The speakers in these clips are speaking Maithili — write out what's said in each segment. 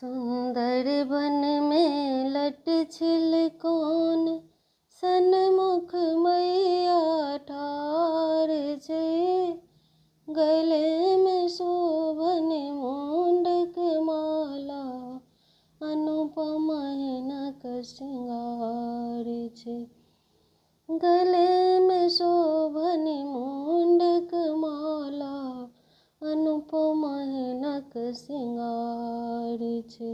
सुंदर बन में लट छिल कौन सन्मुख मैया ठार छे। गले में शोभन मुंडक माला अनुपम हिनक श्रृंगार छे। गले में शोभन मुंडक माला अनुपम हिनक श्रृंगार छे।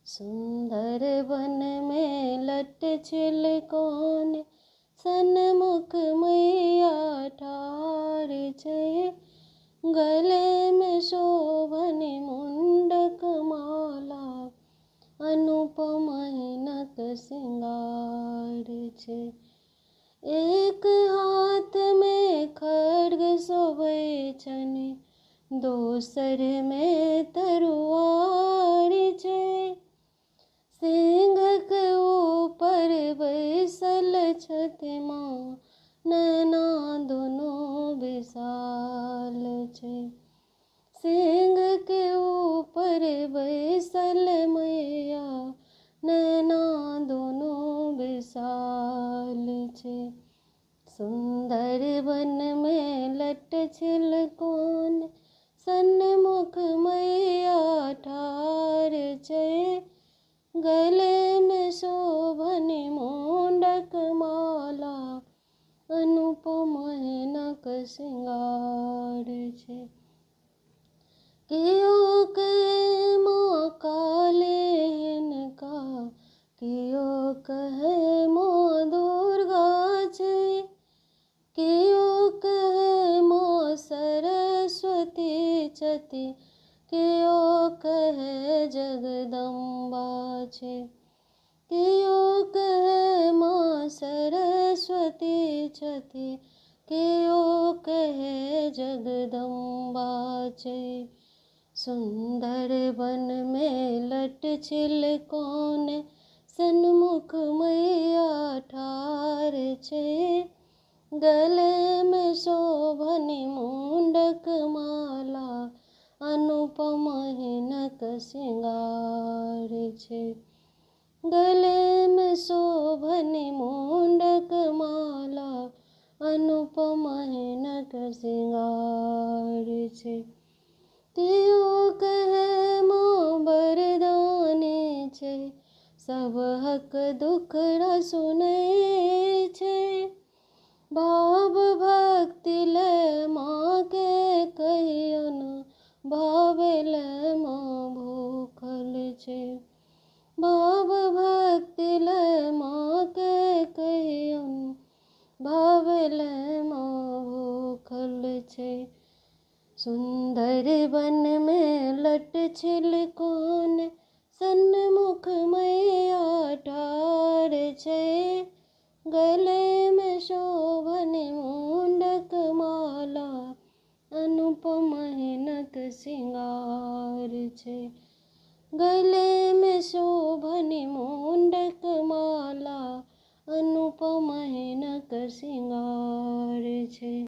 सुंदर बन में लट छिल कौन सन्मुख मैया ठार छे। गले में शोभन मुंडक माला अनुपम हिनक श्रृंगार छे। एक हाथ में खड्ग शोभे छने, दोसर में तरुआर छे। सिंहक ऊपर बैसल छथि माँ, नैना दोनों विशाल छे। सिंह के ऊपर बैसल मैया, नैना दोनों विशाल छे। सुंदर बन में लट छिल कौन सन्मुख मैया ठार छे। गले में शोभन मुंडक माला अनुपम हिनक श्रृंगार छे। कियो कहे माँ काली हिनका, कियो कहे माँ दुर्गा छे। कियो कहे माँ सरस्वती छथि, कियो कहे जगदम्बा छे। कियो कहे माँ सरस्वती छथि, कियो कहे जगदम्बा छे। सुंदर बन में लट छिल कौन सन्मुख मैया ठार छे। गले में शोभन मुंडक माला अनुपम हिनक श्रृंगार छे। गले में शोभन मुंडक माला अनुपम हिनक श्रृंगार छे। कियो कहे माँ वरदानी छे, सब हक दुखड़ा सुनै छे। भाव भक्ति ले माँ के कहियन, भावे ले माँ भूखल छे। भाव भक्ति ले माँ के कहियन, भावे ले माँ भूखल छे। सुंदर बन में लट छिल कौन सन्मुख मैया ठार छे। गले में शोभन मुंडक माला अनुपम हिनक श्रृंगार छे। गले में शोभन मुंडक माला अनुपम हिनक श्रृंगार छे।